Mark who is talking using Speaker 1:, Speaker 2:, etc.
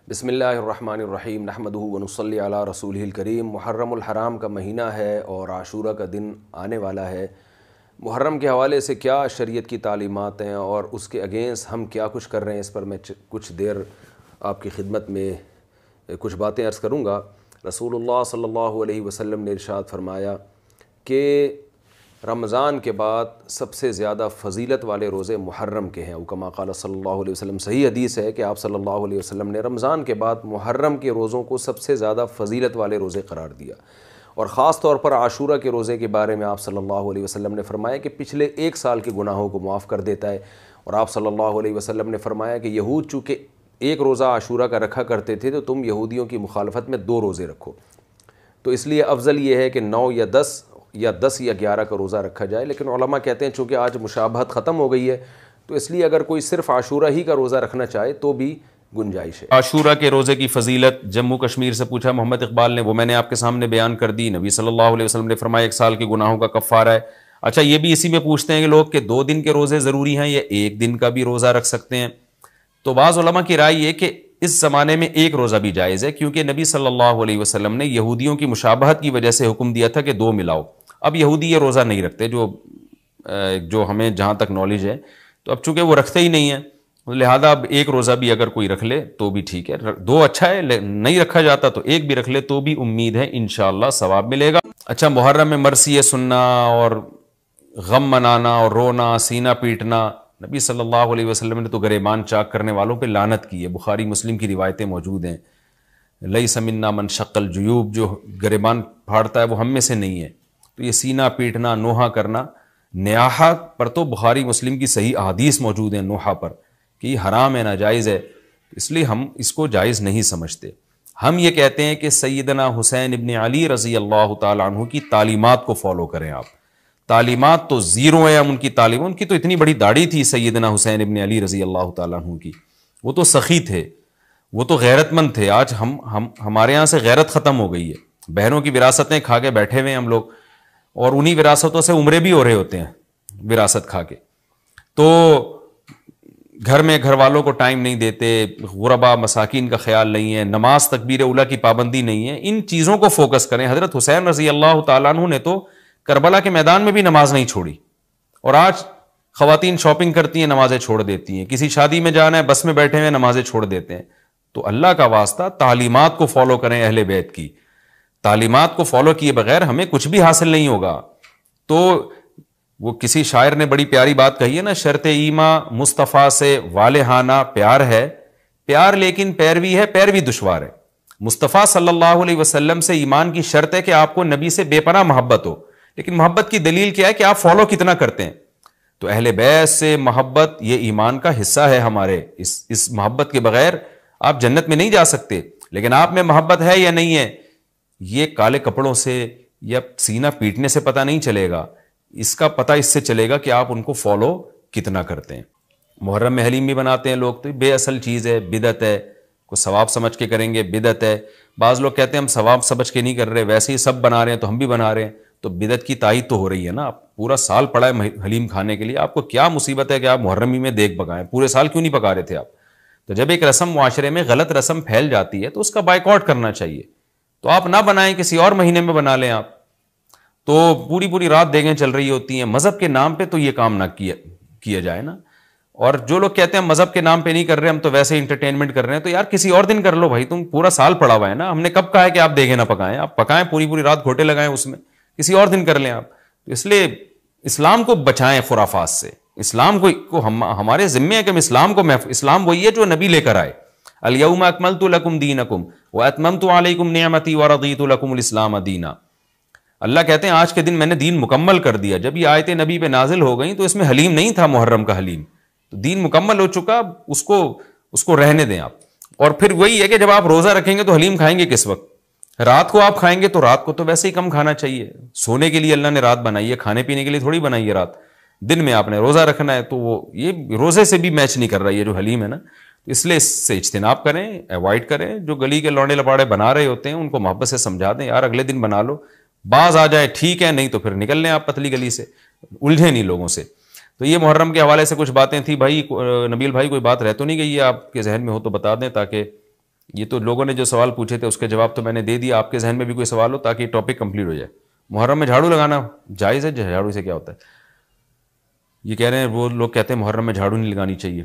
Speaker 1: بسم اللہ الرحمن الرحیم نحمدہ ونصلی علی رسولہ الکریم۔ محرم الحرام کا مہینہ ہے اور عاشورہ کا دن آنے والا ہے۔ محرم کے حوالے سے کیا شریعت کی تعلیمات ہیں اور اس کے اگینسٹ ہم کیا کچھ کر رہے ہیں، اس پر میں کچھ دیر آپ کی خدمت میں کچھ باتیں عرض کروں گا۔ رسول اللہ صلی اللہ علیہ وسلم نے ارشاد فرمایا کہ رمضان کے بعد سب سے زیادہ فضیلت والے روزے محرم کے ہیں، او کما قال صلی اللہ علیہ وسلم۔ صحیح حدیث ہے کہ آپ صلی اللہ علیہ وسلم نے رمضان کے بعد محرم کے روزوں کو سب سے زیادہ فضیلت والے روزے قرار دیا، اور خاص طور پر عاشورہ کے روزے کے بارے میں آپ صلی اللہ علیہ وسلم نے فرمایا کہ پچھلے ایک سال کے گناہوں کو معاف کر دیتا ہے۔ اور آپ صلی اللہ علیہ وسلم نے فرمایا کہ یہود چونکہ ایک روزہ عاشورہ کا رکھا کرتے تھے تو تم یہودیوں کی مخالفت میں 2 روزے رکھو، تو اس لیے افضل یہ ہے کہ 9 یا 10 یا 11 کا روزہ رکھا جائے۔ لیکن علماء کہتے ہیں چونکہ آج مشابہت ختم ہو گئی ہے تو اس لیے اگر کوئی صرف عاشورہ ہی کا روزہ رکھنا چاہے تو بھی گنجائش ہے۔
Speaker 2: عاشورہ کے روزے کی فضیلت جموں کشمیر سے پوچھا محمد اقبال نے، وہ میں نے آپ کے سامنے بیان کر دی۔ نبی صلی اللہ علیہ وسلم نے فرمایا 1 سال کے گناہوں کا کفارہ ہے۔ اچھا، یہ بھی اسی میں پوچھتے ہیں کہ لوگ کہ 2 دن کے روزے ضروری ہیں یا 1 دن کا بھی روزہ رکھ سکتے ہیں؟ تو بعض علماء کی رائے یہ کہ اس زمانے میں 1 روزہ بھی جائز ہے، کیونکہ نبی صلی اللہ علیہ وسلم نے یہودیوں کی مشابہت کی وجہ سے حکم دیا تھا کہ 2 ملاؤ۔ اب یہودی یہ روزہ نہیں رکھتے، جو ہمیں جہاں تک نالج ہے، تو اب چونکہ وہ رکھتے ہی نہیں ہیں، لہذا اب 1 روزہ بھی اگر کوئی رکھ لے تو بھی ٹھیک ہے۔ 2 اچھا ہے، نہیں رکھا جاتا تو 1 بھی رکھ لے تو بھی امید ہے انشاءاللہ ثواب ملے گا۔ اچھا، محرم میں مرثیے سننا اور غم منانا اور رونا، سینہ پیٹنا، نبی صلی اللہ علیہ وسلم نے تو گریبان چاک کرنے والوں پہ لعنت کی ہے۔ بخاری مسلم کی روایتیں موجود ہیں، لیس منا من شق الجیوب، جو گریبان پھاڑتا ہے وہ ہم میں سے نہیں ہے۔ تو یہ سینہ پیٹنا، نوحہ کرنا، نیاحہ پر تو بخاری مسلم کی صحیح احادیث موجود ہیں نوحہ پر کہ یہ حرام ہے، ناجائز ہے، اس لیے ہم اس کو جائز نہیں سمجھتے۔ ہم یہ کہتے ہیں کہ سیدنا حسین ابن علی رضی اللہ تعالیٰ عنہ کی تعلیمات کو فالو کریں۔ آپ تعلیمات تو زیرو ہیں، ہم ان کی تعلیم، ان کی تو اتنی بڑی داڑھی تھی سیدنا حسین ابن علی رضی اللہ تعالیٰ عنہ کی، وہ تو سخی تھے، وہ تو غیرت مند تھے۔ آج ہمارے یہاں سے غیرت ختم ہو گئی ہے، بہنوں کی وراثتیں کھا کے بیٹھے ہوئے ہیں ہم لوگ، اور انہی وراثتوں سے عمرے بھی ہو رہے ہوتے ہیں وراثت کھا کے۔ تو گھر میں گھر والوں کو ٹائم نہیں دیتے، غربا مساکین کا خیال نہیں ہے، نماز تکبیر اولیٰ کی پابندی نہیں ہے، ان چیزوں کو فوکس کریں۔ حضرت حسین رضی اللہ تعالیٰ عنہ نے تو کربلا کے میدان میں بھی نماز نہیں چھوڑی، اور آج خواتین شاپنگ کرتی ہیں، نمازیں چھوڑ دیتی ہیں، کسی شادی میں جانا ہے بس میں بیٹھے ہوئے نمازیں چھوڑ دیتے ہیں۔ تو اللہ کا واسطہ تعلیمات کو فالو کریں اہل بیت کی، تعلیمات کو فالو کیے بغیر ہمیں کچھ بھی حاصل نہیں ہوگا۔ تو وہ کسی شاعر نے بڑی پیاری بات کہی ہے نا، شرط ایماں مصطفیٰ سے والہانہ پیار ہے، پیار لیکن پیروی ہے، پیروی دشوار ہے۔ مصطفیٰ صلی اللہ علیہ وسلم سے ایمان کی شرط ہے کہ آپ کو نبی سے بے پناہ محبت ہو، لیکن محبت کی دلیل کیا ہے کہ آپ فالو کتنا کرتے ہیں۔ تو اہل بیت سے محبت یہ ایمان کا حصہ ہے ہمارے، اس محبت کے بغیر آپ جنت میں نہیں جا سکتے۔ لیکن آپ میں محبت ہے یا نہیں ہے، یہ کالے کپڑوں سے یا سینہ پیٹنے سے پتہ نہیں چلے گا، اس کا پتہ اس سے چلے گا کہ آپ ان کو فالو کتنا کرتے ہیں۔ محرم میں حلیم بھی بناتے ہیں لوگ، تو بے اصل چیز ہے، بدعت ہے، کوئی ثواب سمجھ کے کریں گے بدعت ہے۔ بعض لوگ کہتے ہیں ہم ثواب سمجھ کے نہیں کر رہے، ویسے ہی سب بنا رہے ہیں تو ہم بھی بنا رہے ہیں، تو بدعت کی تائید تو ہو رہی ہے نا۔ آپ پورا سال پڑا ہے حلیم کھانے کے لیے، آپ کو کیا مصیبت ہے کہ آپ محرم ہی میں دیگ پکائیں؟ پورے سال کیوں نہیں پکا رہے تھے آپ؟ تو جب ایک رسم معاشرے میں غلط رسم پھیل جاتی ہے تو اس کا بائیکاٹ کرنا چاہیے۔ تو آپ نہ بنائیں، کسی اور مہینے میں بنا لیں آپ۔ تو پوری رات دیگیں چل رہی ہوتی ہیں، مذہب کے نام پہ تو یہ کام نہ کیا جائے نا۔ اور جو لوگ کہتے ہیں مذہب کے نام پہ نہیں کر رہے، ہم تو ویسے ہی انٹرٹینمنٹ کر رہے ہیں، تو یار کسی اور دن کر لو بھائی، تم پورا سال پڑا ہوا ہے نا، ہم نے کب کہا ہے کہ آپ دیگیں نہ پکائیں؟ آپ پکائیں، پوری رات گھوٹے لگائیں اس میں، کسی اور دن کر لیں آپ۔ تو اس لیے اسلام کو بچائیں خرافات سے، اسلام کو ہمارے ذمے ہے کہ ہم اسلام کو اسلام وہی ہے جو نبی لے کر آئے۔ الیوم اکملت لکم دینکم واتممت علیکم نعمتی ورضیت لکم الاسلام دینا۔ اللہ کہتے ہیں آج کے دن میں نے دین مکمل کر دیا۔ جب یہ آیتیں نبی پہ نازل ہو گئیں تو اس میں حلیم نہیں تھا، محرم کا حلیم، تو دین مکمل ہو چکا، اس کو رہنے دیں آپ۔ اور پھر وہی ہے کہ جب آپ روزہ رکھیں گے تو حلیم کھائیں گے کس وقت؟ رات کو آپ کھائیں گے تو رات کو تو ویسے ہی کم کھانا چاہیے، سونے کے لیے اللہ نے رات بنائی ہے، کھانے پینے کے لیے تھوڑی بنائی ہے رات۔ دن میں آپ نے روزہ رکھنا ہے، تو وہ یہ روزے سے بھی میچ نہیں کر رہا ہے یہ جو حلیم ہے نا۔ اس لیے اس سے اجتناب کریں، ایوائڈ کریں۔ جو گلی کے لونڈے لپاڑے بنا رہے ہوتے ہیں ان کو محبت سے سمجھا دیں، یار اگلے دن بنا لو، باز آ جائے ٹھیک ہے، نہیں تو پھر نکل لیں آپ پتلی گلی سے، الجھے نہیں لوگوں سے۔ تو یہ محرم کے حوالے سے کچھ باتیں تھیں۔ بھائی نبیل بھائی کوئی بات رہ تو نہیں گئی ہے آپ کے ذہن میں ہو تو بتا دیں، تاکہ یہ تو لوگوں نے جو سوال پوچھے تھے اس کے جواب تو میں نے دے دیا. آپ کے ذہن میں بھی کوئی سوال ہو تاکہ ٹاپک کمپلیٹ ہو جائے. محرم میں جھاڑو لگانا جائز ہے؟ جھاڑو سے کیا ہوتا ہے؟ یہ کہہ رہے ہیں وہ لوگ کہتے ہیں محرم میں جھاڑو نہیں لگانی چاہیے.